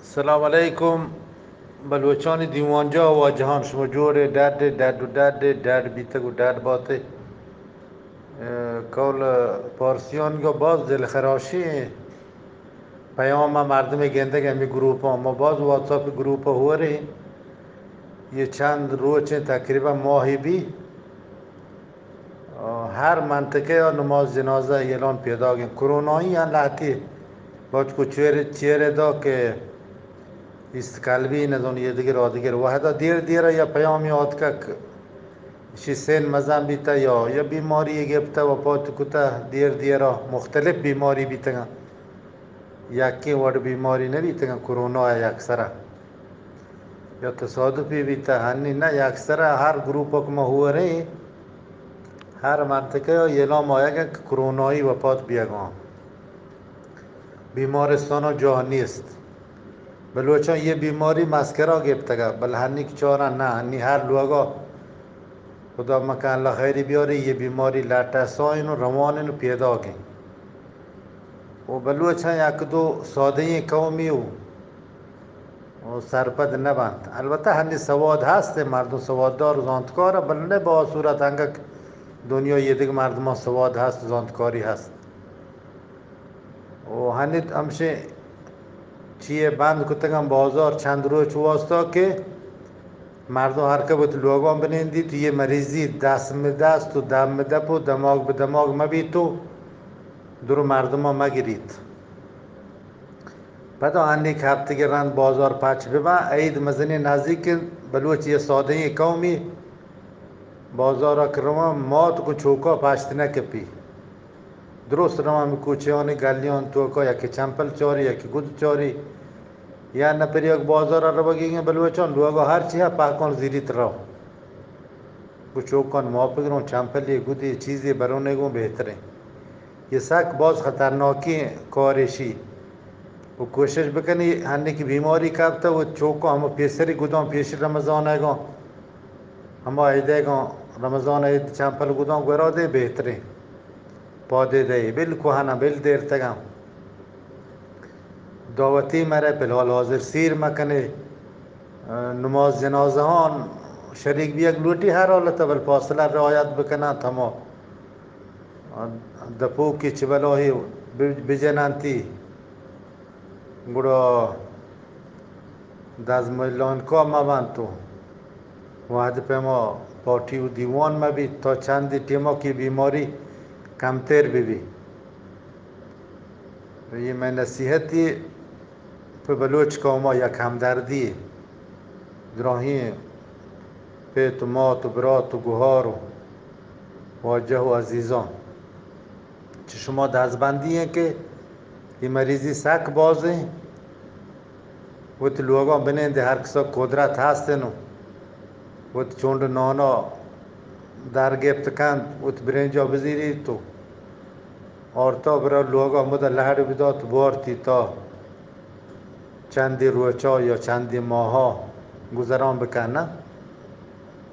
السلام علیکم بلوچان دیوانجا و جهان شما جوره درد بیتگ و درد باته کول پارسیان یا باز دل خراشی پیام مردم گنده گمی گروپ ها ما باز واتساپ گروپ ها هوره یه چند روز تقریبا ماهی بی هر منطقه یا نماز جنازه اعلان پیدا گیم کرونایی یا لحتی باج کو چهره دا که استقلبی ندون یه دیگر آدیگر وحدا دیر یا پیامی آد که شی سن مزن بیتا یا بیماری گرفته و پات کتا دیرا مختلف بیماری بیتگا یکی وڑ بیماری نبیتگا کرونا یکسره یا تصادفی بیتا هنی نه یکسره هر گروپ که ما هو رही هر منطقه اعلام آیا که کرونایی وفات بیگان بیمارستان ها جا نیست بلوچان یه بیماری مسکرا گرفتگا بل هنی که چارا نه هنی هر لوگا خدا مکان الله خیری بیاره یه بیماری لاتساین و روانین پیدا گی و بلوچان یک دو ساده قومی و سرپد نبند البته هنی سواد هست مردم سواددار زانتکاره بل نه با صورت انگک دنیا یه دیگه مردم سواد هست زانتکاری هست و هنی همشه چیه بند کتگم بازار چند روز واسطا که مردم هر که بود لوگان بنیندی تو یه مریضی دست به دست و دم به دپ و دماغ به دماغ مبی تو درو مردم ها مگیرید بعد آنی که هفته رند بازار پچ ببا عید مزنی نزدیک بلوچ یه ساده قومی بازار کرما مات کو چوکا پشت نکپی درست رما می کوچیانی گلیان تو کا یکی چمپل چاری یکی گود چاری یا نپریاک بازار رو بگیگن بلوچان لوگا هر چیه پاکان زیریت رو چوکان ما بگرون چمپلی گودی چیزی برونه گون بهتره یہ سک باز خطرناکی کارشی و کوشش بکنی هنی کی بیماری کبتا و چوکا هم پیسری گودان پیش رمضان ایگا هم ایده گا رمضان اید چمپل گودان گورا ده بهتره پاده ده بل کوهانا بل دیر تگم دعوتی مره بلحال حاضر سیر مکنه نماز جنازه هان شریک بیاک لوٹی هر حالت بل فاصله رعایت بکنن تمام دپو کی چبلاهی بجنانتی گڑا دزمایلان کا مبند تو واحد پیما پارتی و دیوان مبی تا چندی تیما کی بیماری کمتر ببی یہ میں نصیحتی پہ بلوچ قوما یک همدردی دراهی پیت و مات و برات و گوهار و واجه و عزیزان چه شما دستبندی ہیں که این مریضی سک بازه و تی لوگان بنینده هر کسا قدرت هستن و تی چوند نانا در گفت کند و تی برنجا بزیری تو آرتا برا لوگا مدر لحر بدات بارتی تا چندی روچا یا چندی ماها گذران بکنن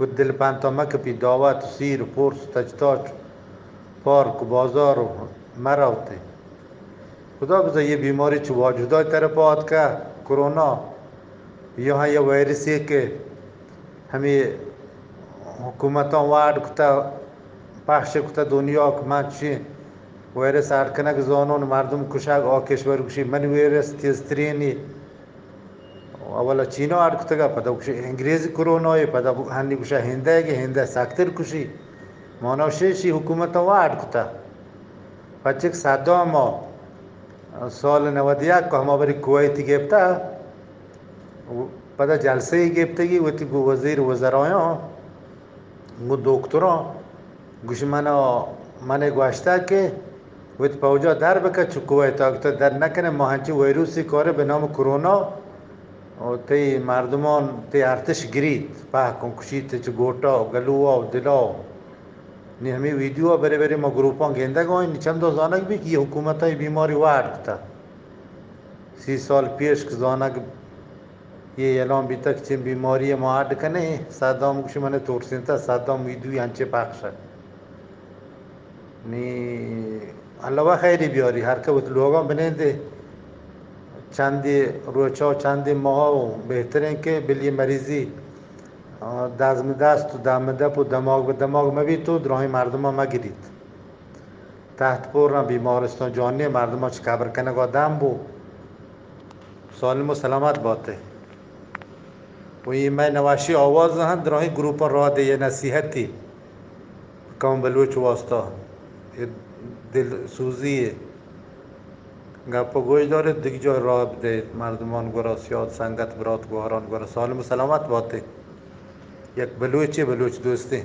و دل پانتا مکپی دعوت سیر و پرس و تجتاج پارک و بازار و مراوته خدا بزا یہ بیماری چو واجودای طرف آد که کرونا یہاں یہ ویرسی که ہمیں حکومتان وارد کتا پخش کتا دنیا که من چی ویرس ارکنک زانون مردم کشک آکشور کشی من ویرس تیزترینی اولا چینا ارد کتا پدا کشی انگریزی کرونای پدا هنی کشا هنده گی هنده سکتر کشی مانا شیشی حکومتان وارد کتا پچک صدام سال 91 که همه بری کویتی گفته پدا جلسه گفتگی و تی وزیر وزرایان و دکتران گوش من گوشته که و تی پوجا در بکه چو کویت تا در نکنه ما هنچی ویروسی کاره به نام کرونا و تی مردمان تی ارتش گرید پاکن کشید چو گوٹا و گلوها و دلا نی همی ویدیو بری ما گروپان گنده گوین چند دو زانک بی که یہ حکومت های بیماری وارد کتا 30 سال پیش که زانک یہ اعلان بیتا که چین بیماری ما عرد کنه صدام کشی من تورسین تا صدام ویدیوی هنچه پخشه نی الله خیری بیاری هر که بود لوگان بنینده چندی روچا و چندی ماه و بهترین که بلی مریضی دزم دست و دم دپ و دماغ به دماغ مبی تو درای مردم ها مگیرید تحت پور بیمارستان جانی مردم ها چه کبر کنگا دم بو سالم و سلامت باته و این من نواشی آواز هم درای گروپا را ده نصیحتی کام بلوچ واسطا دل سوزیه گپا گوش داره دیگه جای راه بده مردمان گورا سیاد سنگت برات گوهران گورا سالم و سلامت باته یک بلوچی بلوچ دوستی